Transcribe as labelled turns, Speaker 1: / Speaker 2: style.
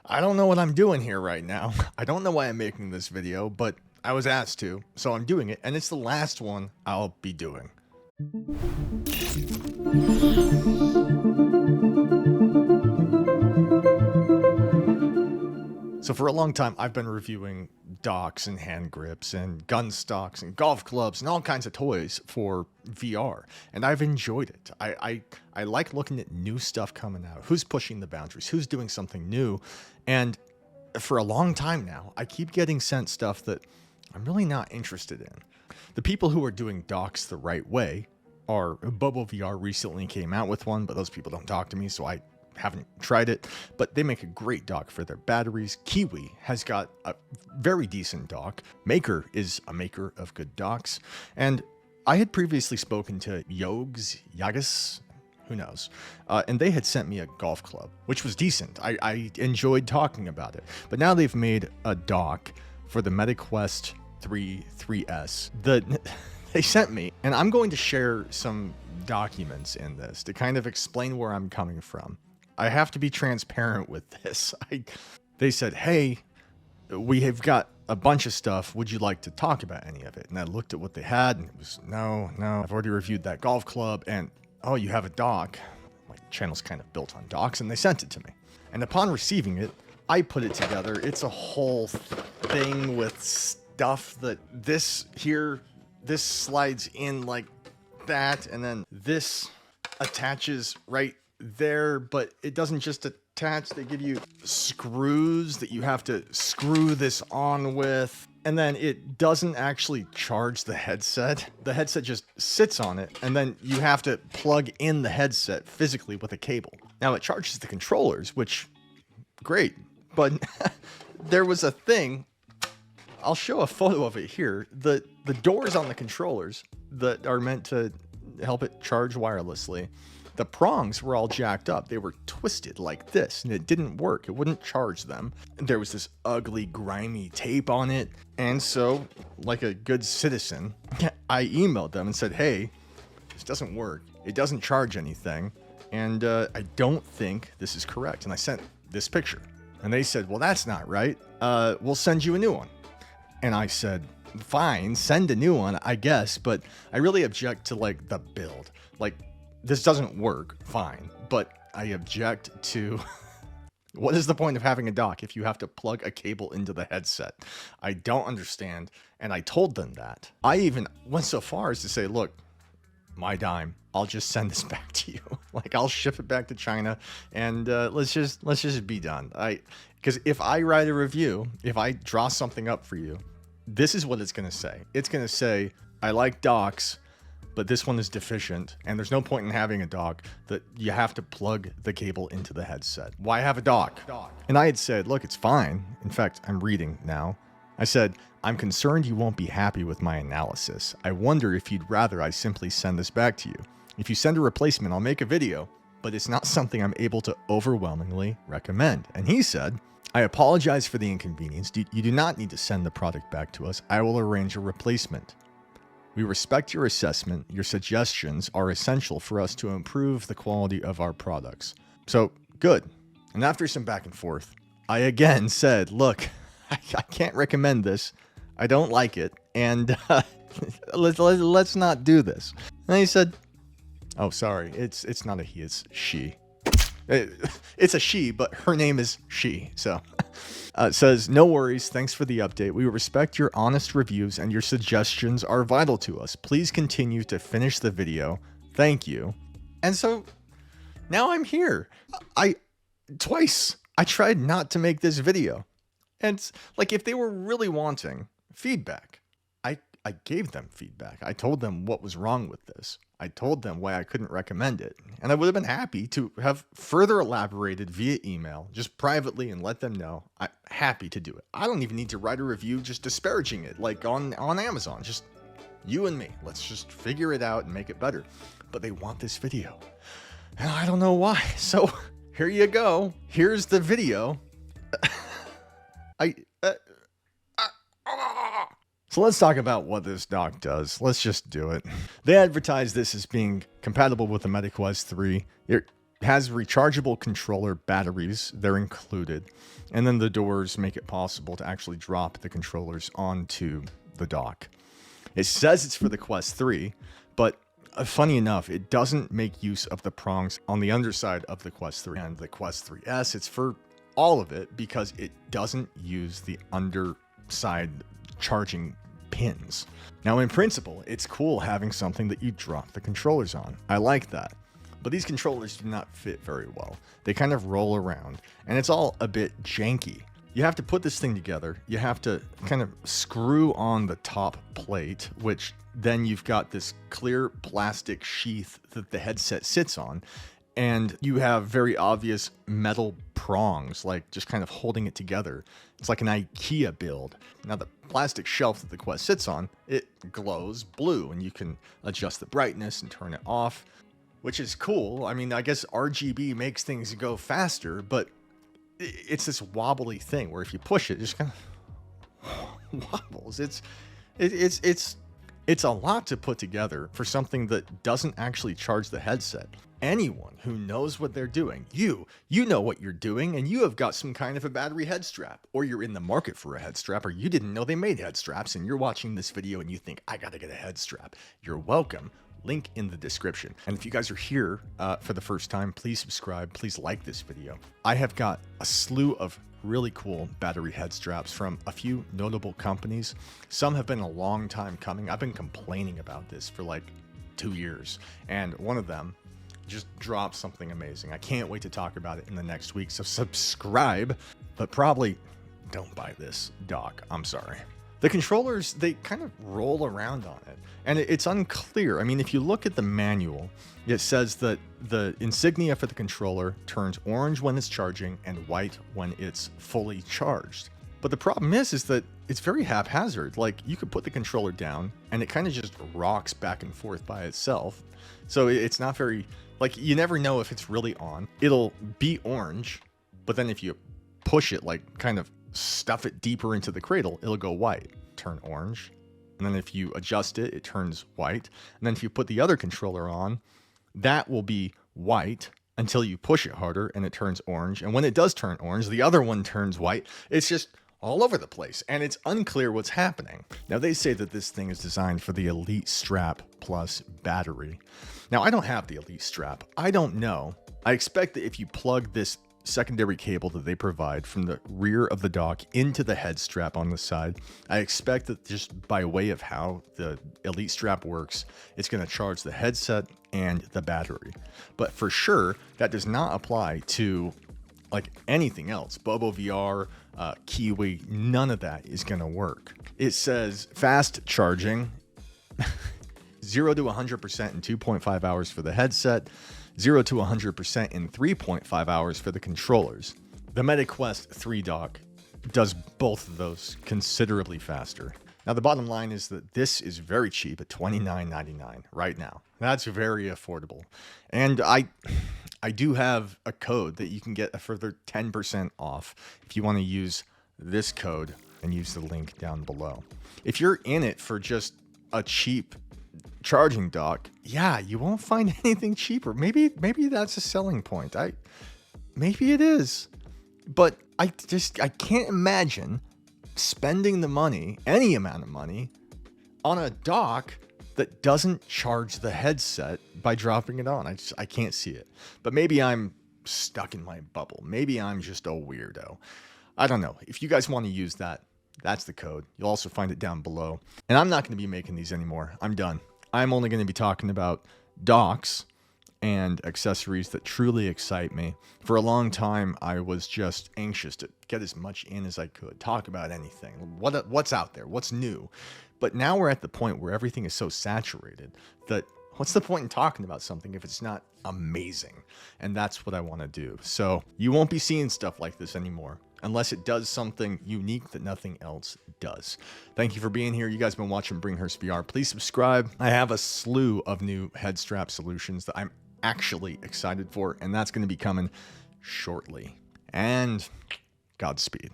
Speaker 1: I don't know what I'm doing here right now. I don't know why I'm making this video, but I was asked to, so I'm doing it, and it's the last one I'll be doing. So for a long time, I've been reviewing docks and hand grips and gun stocks and golf clubs and all kinds of toys for VR, and I've enjoyed it. I like looking at new stuff coming out, who's pushing the boundaries, who's doing something new, and for a long time now, I keep getting sent stuff that I'm really not interested in. The people who are doing docks the right way are Bobo VR recently came out with one, but those people don't talk to me, so I haven't tried it, but they make a great dock for their batteries. Kiwi has got a very decent dock. Maker is a maker of good docks. And I had previously spoken to Yagas, who knows, and they had sent me a golf club, which was decent. I enjoyed talking about it. But now they've made a dock for the MetaQuest 3S that they sent me, and I'm going to share some documents in this to kind of explain where I'm coming from. I have to be transparent with this. They said, hey, we have got a bunch of stuff. Would you like to talk about any of it? And I looked at what they had, and it was, no, I've already reviewed that golf club, and oh, you have a dock. My channel's kind of built on docks, and they sent it to me. And upon receiving it, I put it together. It's a whole thing with stuff that this slides in like that, and then this attaches right there, but it doesn't just attach. They give you screws that you have to screw this on with, and then it doesn't actually charge the headset. The headset just sits on it, and then you have to plug in the headset physically with a cable. Now it charges the controllers, which great, but there was a thing. I'll show a photo of it here. The doors on the controllers that are meant to help it charge wirelessly, the prongs were all jacked up. They were twisted like this, and it didn't work. It wouldn't charge them. There was this ugly, grimy tape on it. And so, like a good citizen, I emailed them and said, hey, this doesn't work. It doesn't charge anything. And I don't think this is correct. And I sent this picture. And they said, well, that's not right. We'll send you a new one. And I said, fine, send a new one, I guess. But I really object to, like, the build. Like, this doesn't work, fine, but I object to what is the point of having a dock if you have to plug a cable into the headset? I don't understand, and I told them that. I even went so far as to say, look, my dime, I'll just send this back to you. Like, I'll ship it back to China, and let's just be done. Because if I write a review, if I draw something up for you, this is what it's going to say. It's going to say, I like docks, but this one is deficient, and there's no point in having a dock that you have to plug the cable into the headset. Why have a dock? And I had said, look, it's fine. In fact, I'm reading now. I said, I'm concerned you won't be happy with my analysis. I wonder if you'd rather I simply send this back to you. If you send a replacement, I'll make a video, but it's not something I'm able to overwhelmingly recommend. And he said, I apologize for the inconvenience. You do not need to send the product back to us. I will arrange a replacement. We respect your assessment. Your suggestions are essential for us to improve the quality of our products. So, good. And after some back and forth, I again said, look, I can't recommend this. I don't like it. And let's not do this. And he said, oh, sorry. It's not a he, it's she. It's a she, but her name is she. So it says, no worries. Thanks for the update. We respect your honest reviews and your suggestions are vital to us. Please continue to finish the video. Thank you. And so now I'm here. Twice I tried not to make this video. And like, if they were really wanting feedback, I gave them feedback. I told them what was wrong with this. I told them why I couldn't recommend it. And I would have been happy to have further elaborated via email, just privately, and let them know. I'm happy to do it. I don't even need to write a review just disparaging it, like on Amazon. Just you and me. Let's just figure it out and make it better. But they want this video. And I don't know why. So here you go. Here's the video. So let's talk about what this dock does. Let's just do it. They advertise this as being compatible with the MetaQuest 3. has rechargeable controller batteries, they're included. And then the doors make it possible to actually drop the controllers onto the dock. It says it's for the Quest 3, but funny enough, it doesn't make use of the prongs on the underside of the Quest 3 and the Quest 3S. It's for all of it because it doesn't use the underside charging pins. Now, in principle, it's cool having something that you drop the controllers on. I like that. But these controllers do not fit very well. They kind of roll around, and it's all a bit janky. You have to put this thing together. You have to kind of screw on the top plate, which then you've got this clear plastic sheath that the headset sits on. And you have very obvious metal prongs, like just kind of holding it together. It's like an IKEA build. Now, the plastic shelf that the Quest sits on, it glows blue, and you can adjust the brightness and turn it off, which is cool. I mean, I guess RGB makes things go faster, but it's this wobbly thing where if you push it, it just kind of wobbles. It's a lot to put together for something that doesn't actually charge the headset. Anyone who knows what they're doing, you know what you're doing, and you have got some kind of a battery head strap, or you're in the market for a head strap, or you didn't know they made head straps, and you're watching this video and you think, I gotta get a head strap. You're welcome. Link in the description. And if you guys are here for the first time, please subscribe, please like this video. I have got a slew of really cool battery head straps from a few notable companies. Some have been a long time coming. I've been complaining about this for like 2 years, and one of them just dropped something amazing. I can't wait to talk about it in the next week, so subscribe, but probably don't buy this dock. I'm sorry. The controllers, they kind of roll around on it, and it's unclear. I mean, if you look at the manual, it says that the insignia for the controller turns orange when it's charging and white when it's fully charged. But the problem is that it's very haphazard. Like, you could put the controller down and it kind of just rocks back and forth by itself. So it's not very, like, you never know if it's really on. It'll be orange, but then if you push it, like kind of stuff it deeper into the cradle, it'll go white, turn orange. And then if you adjust it, it turns white. And then if you put the other controller on, that will be white until you push it harder and it turns orange. And when it does turn orange, the other one turns white. It's just all over the place, and it's unclear what's happening. Now, they say that this thing is designed for the Elite Strap Plus battery. Now, I don't have the Elite Strap. I don't know. I expect that if you plug this secondary cable that they provide from the rear of the dock into the head strap on the side, I expect that just by way of how the Elite Strap works, it's going to charge the headset and the battery. But for sure, that does not apply to like anything else. Bobo VR, Kiwi, none of that is going to work. It says fast charging, 0 to 100% in 2.5 hours for the headset, 0 to 100% in 3.5 hours for the controllers. The MetaQuest 3 dock does both of those considerably faster. Now, the bottom line is that this is very cheap at $29.99 right now. That's very affordable. And I do have a code that you can get a further 10% off if you want to use this code and use the link down below. If you're in it for just a cheap charging dock, yeah, you won't find anything cheaper. Maybe that's a selling point. Maybe it is. But I can't imagine spending the money, any amount of money, on a dock that doesn't charge the headset by dropping it on. I can't see it. But maybe I'm stuck in my bubble. Maybe I'm just a weirdo. I don't know. If you guys want to use that, that's the code. You'll also find it down below. And I'm not going to be making these anymore. I'm done. I'm only going to be talking about docks and accessories that truly excite me. For a long time, I was just anxious to get as much in as I could, talk about anything, what's out there, what's new. But now we're at the point where everything is so saturated that what's the point in talking about something if it's not amazing? And that's what I want to do. So you won't be seeing stuff like this anymore unless it does something unique that nothing else does. Thank you for being here. You guys have been watching Bringhurst VR. Please subscribe. I have a slew of new head strap solutions that I'm actually excited for, and that's going to be coming shortly. And Godspeed.